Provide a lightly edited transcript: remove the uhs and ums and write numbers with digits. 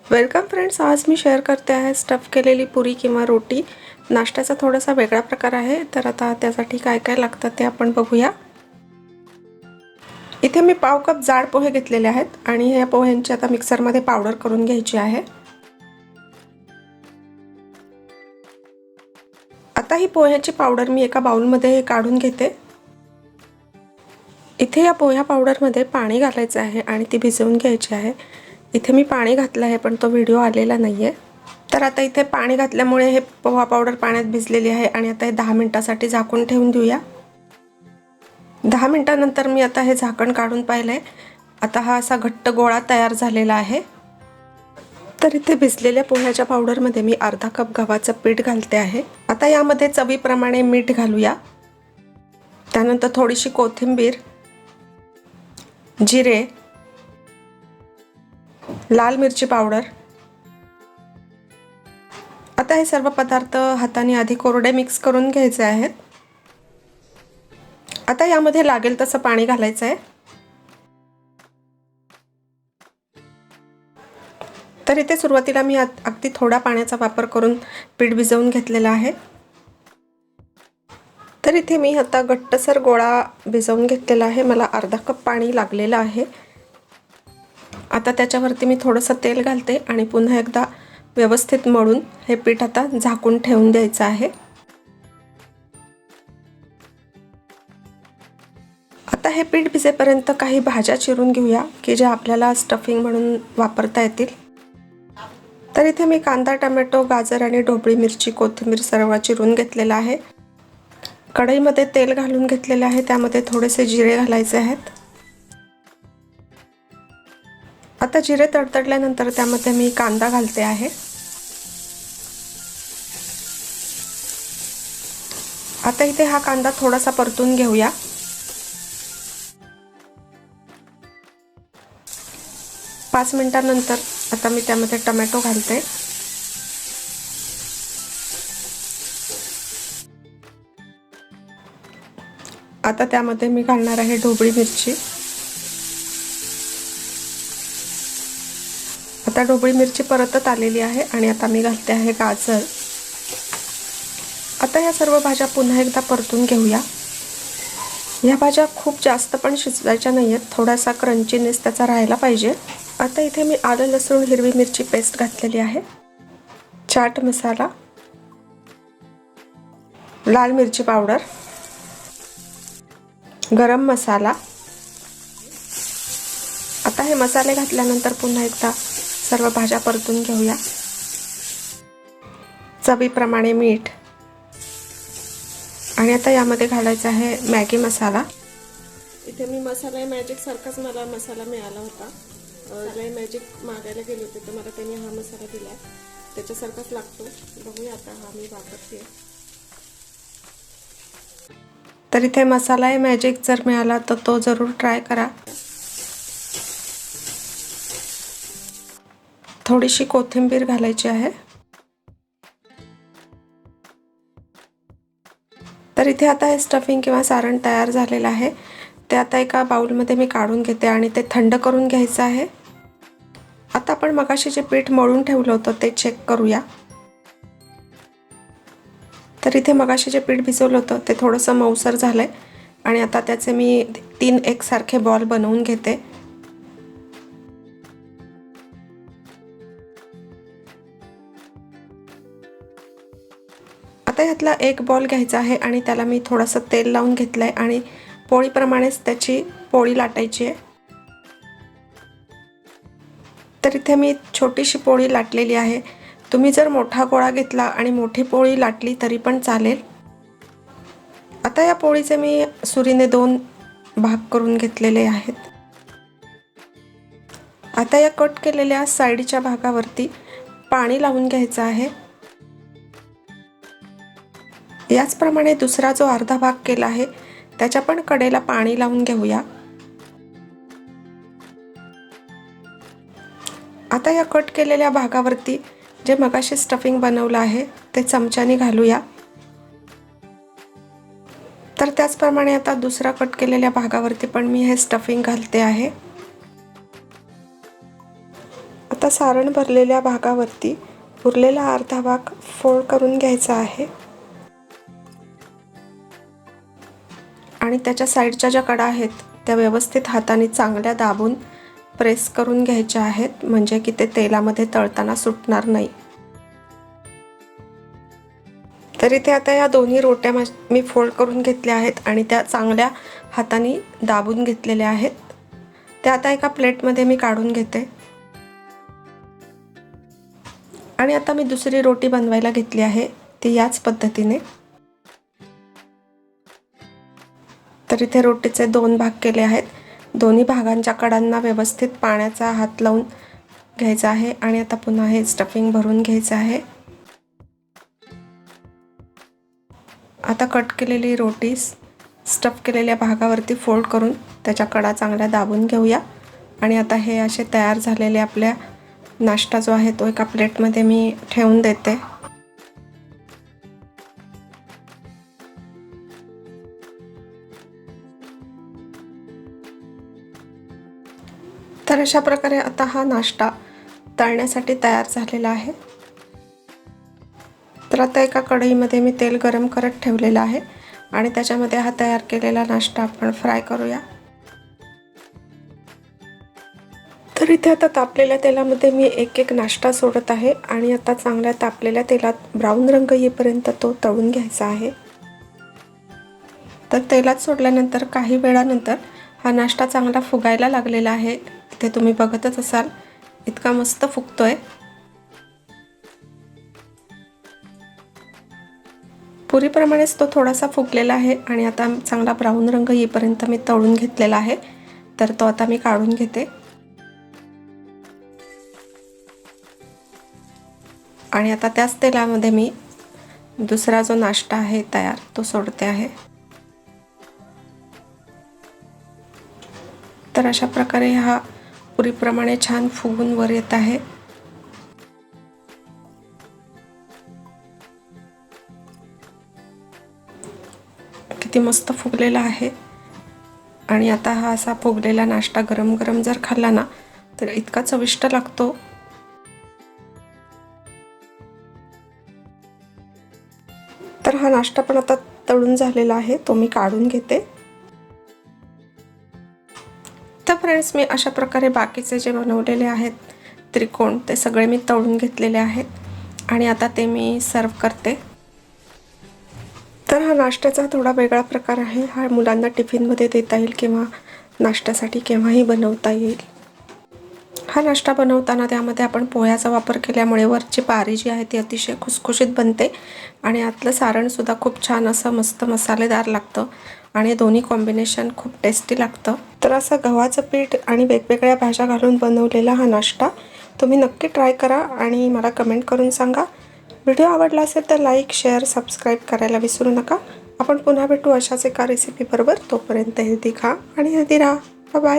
Welcome friends, आज मी share करते आहे स्टफ केलेली पुरी किंवा रोटी। नाश्त्याचा थोडासा वेगळा प्रकार आहे। तर आता त्यासाठी काय काय लागतं ते आपण बघूया। इथे मी पाव कप जाड पोहे घेतलेले आहेत आणि या पोह्यांची आता मिक्सर मध्ये पावडर करून घ्यायची आहे। आता ही पोह्याची पावडर मी एका बाउल मध्ये काढून घेते। इथे या पोह्या पावडर मध्ये पाणी घालायचं आहे आणि ती भिजवून घ्यायची आहे। इथे मी पाणी घातलं आहे पण तो व्हिडिओ आलेला नाहीये। तर आता इथे पाणी घातल्यामुळे हे पोहा पावडर पाण्यात भिजलेली आहे आणि आता हे 10 मिनिटांसाठी झाकून ठेवून देऊया। 10 मिनिटांनंतर मी आता हे झाकण काढून पाहिलंय। आता हा असा घट्ट गोळा तयार झालेला आहे। तर इथे भिजलेल्या पोह्याच्या पावडर मध्ये मी अर्धा कप गव्हाचं पीठ घालते आहे। आता यामध्ये चवीप्रमाणे मीठ घालूया। त्यानंतर थोडीशी कोथिंबीर, जिरे, लाल मिरची पावडर। आता हे सर्व पदार्थ हाताने आधी कोरडे मिक्स करून घ्यायचे आहेत। आता यामध्ये लागेल तसं पाणी घालायचं आहे। तर इथे सुरुवातीला मी अगदी थोडा पाण्याचा वापर करून पीठ भिजवून घेतलेला आहे। तर इथे मी आता घट्टसर गोळा भिजवून घेतलेला आहे। मला अर्धा कप पाणी लागलेलं आहे। आता त्याच्यावरती मी थोडंसं तेल घालते आणि पुन्हा एकदा व्यवस्थित मळून हे पीठ आता झाकून ठेवून द्यायचं आहे। आता हे पीठ भिजेपर्यंत काही भाज्या चिरून घेऊया की जे आपल्याला स्टफिंग म्हणून वापरता येतील। तर इथे मी कांदा, टोमॅटो, गाजर आणि ढोबळी मिरची, कोथिंबीर सर्व चिरून घेतलेला आहे। कढईमध्ये तेल घालून घेतलेले आहे। त्यामध्ये थोडेसे जिरे घालायचे आहेत। आता जिरे तडतडल्यानंतर त्यामध्ये मी कांदा घालते आहे। आता इथे हा कांदा थोडासा परतून घेऊया। पाच मिनिटांनंतर आता मी त्यामध्ये टोमॅटो घालते। आता त्यामध्ये मी घालणार आहे ढोबळी मिरची। आता ढोबळी मिरची परतत आलेली आहे आणि आता मी घालते आहे गाजर। आता या सर्व भाज्या पुन्हा एकदा परतून घेऊया। या भाज्या खूप जास्त पण शिजवायच्या नाहीयेत, थोडासा क्रंचीनेस त्याचा राहायला पाहिजे। आता इथे मी आलं, लसूण, हिरवी मिरची पेस्ट घातलेली आहे, चाट मसाला, लाल मिरची पावडर, गरम मसाला। आता हे मसाले घातल्यानंतर पुन्हा एकदा सर्व भाज्या परतून घेऊया। चवीप्रमाणे मीठ आणि आता यामध्ये घालायचा आहे मॅगी मसाला। इथे मी मसाला मॅजिक सारखाच मला मसाला मिळाला होता। मसाला मॅजिक मागायला गेले होते तर मला त्यांनी हा मसाला दिला, त्याच्यासारखाच लागतो। बघूया आता हा मी वापरते। तर इथे मसाला मॅजिक जर मिळाला तर तो जरूर ट्राय करा। थोडीशी कोथिंबीर घालायची आहे। तर इथे आता हे स्टफिंग किंवा सारण तयार झालेलं आहे। ते आता एका बाउलमध्ये मी काढून घेते आणि ते थंड करून घ्यायचं आहे। आता आपण मगाशी जे पीठ मळून ठेवलं होतं ते चेक करूया। तर इथे मगाशी जे पीठ भिजवलं होतं ते थोडंसं मऊसर झालंय आणि आता त्याचे मी 3 एकसारखे बॉल बनवून घेते। आता यातला एक बॉल घ्यायचा आहे आणि त्याला मी थोडंसं तेल लावून घेतलंय आणि पोळीप्रमाणेच त्याची पोळी लाटायची आहे। तर इथे मी छोटीशी पोळी लाटलेली आहे। तुम्ही जर मोठा गोळा घेतला आणि मोठी पोळी लाटली तरी पण चालेल। आता या पोळीचे मी सुरीने 2 भाग करून घेतलेले आहेत। आता या कट केलेल्या साइडच्या भागावरती पाणी लावून घ्यायचं आहे। याचप्रमाणे दुसरा जो अर्धा भाग केला आहे त्याच्या पण कडेला पाणी लावून घेऊया। आता या कट केलेल्या भागावरती जे मगाशी स्टफिंग बनवलं आहे ते चमच्याने घालूया। तर त्याचप्रमाणे आता दुसरा कट केलेल्या भागावरती पण मी हे स्टफिंग घालते आहे। आता आता सारण भरलेल्या भागावरती उरलेला अर्धा भाग फोल्ड करून घ्यायचा आहे आणि त्याच्या साईडच्या ज्या कडा आहेत त्या व्यवस्थित हाताने चांगल्या दाबून प्रेस करून घ्यायच्या आहेत, म्हणजे की ते तेलामध्ये तळताना सुटणार नाही. तर इथे आता या दोन्ही रोट्या मी फोल्ड करून घेतल्या आहेत आणि त्या चांगल्या हाताने दाबून घेतलेल्या आहेत. त्या आता एका प्लेटमध्ये मी काढून घेते आणि आता मी दुसरी रोटी बनवायला घेतली आहे ती याच पद्धतीने. तर इथे रोटीचे 2 भाग केले आहेत. दोन्ही भागांच्या कडांना व्यवस्थित पाण्याचा हात लावून घ्यायचा आहे आणि आता पुन्हा हे स्टफिंग भरून घ्यायचं आहे. आता कट केलेली रोटी स्टफ केलेल्या भागावरती फोल्ड करून त्याच्या कडा चांगल्या दाबून घेऊया आणि आता हे असे तयार झालेले आपल्या नाश्ता जो आहे तो एका प्लेटमध्ये मी ठेवून देते. तर अशा प्रकारे आता हा नाश्ता तळण्यासाठी तयार झालेला आहे. तर आता एका कढईमध्ये मी तेल गरम करत ठेवलेलं आहे आणि त्याच्यामध्ये हा तयार केलेला नाश्ता आपण फ्राय करूया. तर इथे आता तापलेल्या तेलामध्ये मी एक नाश्ता सोडत आहे आणि आता चांगल्या तापलेल्या तेलात ब्राऊन रंग येईपर्यंत तो तळून घ्यायचा आहे. तर तेलात सोडल्यानंतर काही वेळानंतर हा नाश्ता चांगला फुगायला लागलेला आहे. इथे तुम्ही बघतच असाल इतका मस्त फुगतोय. पुरीप्रमाणेच तो थोडासा फुगलेला आहे आणि आता चांगला ब्राऊन रंग येईपर्यंत मी तळून घेतलेला आहे. तर तो आता मी काढून घेते आणि आता त्याच तेलामध्ये मी दुसरा जो नाश्ता आहे तयार तो सोडते आहे. तर अशा प्रकारे हा पुरीप्रमाणे छान फुगून वर येत आहे. किती मस्त फुगलेला आहे आणि आता हा असा फुगलेला नाश्ता गरम गरम जर खाल्ला ना तर इतका चविष्ट लागतो. तर हा नाश्ता पण आता तळून झालेला आहे, तो मी काढून घेते. तर फ्रेंड्स, मी अशा प्रकारे बाकीचे जे बनवलेले आहेत त्रिकोण ते सगळे मी तळून घेतलेले आहेत आणि आता ते मी सर्व करते. तर हा नाश्त्याचा थोडा वेगळा प्रकार आहे. हा मुलांना टिफिनमध्ये देता येईल किंवा नाश्त्यासाठी केव्हाही बनवता येईल. हा नाश्ता बनवताना त्यामध्ये आपण पोह्याचा वापर केल्यामुळे वरची पारी जी आहे ती अतिशय खुसखुशीत बनते आणि आतलं सारणसुद्धा खूप छान असं मस्त मसालेदार लागतं आणि दोन्ही कॉम्बिनेशन खूप टेस्टी लागतं. तर असं गव्हाचं पीठ आणि वेगवेगळ्या भाज्या घालून बनवलेला हा नाश्ता तुम्ही नक्की ट्राय करा आणि मला कमेंट करून सांगा. व्हिडिओ आवडला असेल तर लाईक, शेअर, सबस्क्राईब करायला विसरू नका. आपण पुन्हा भेटू अशाच एका रेसिपी बरोबर. तोपर्यंत हेल्दी खा आणि हेल्दी राहा. Bye bye.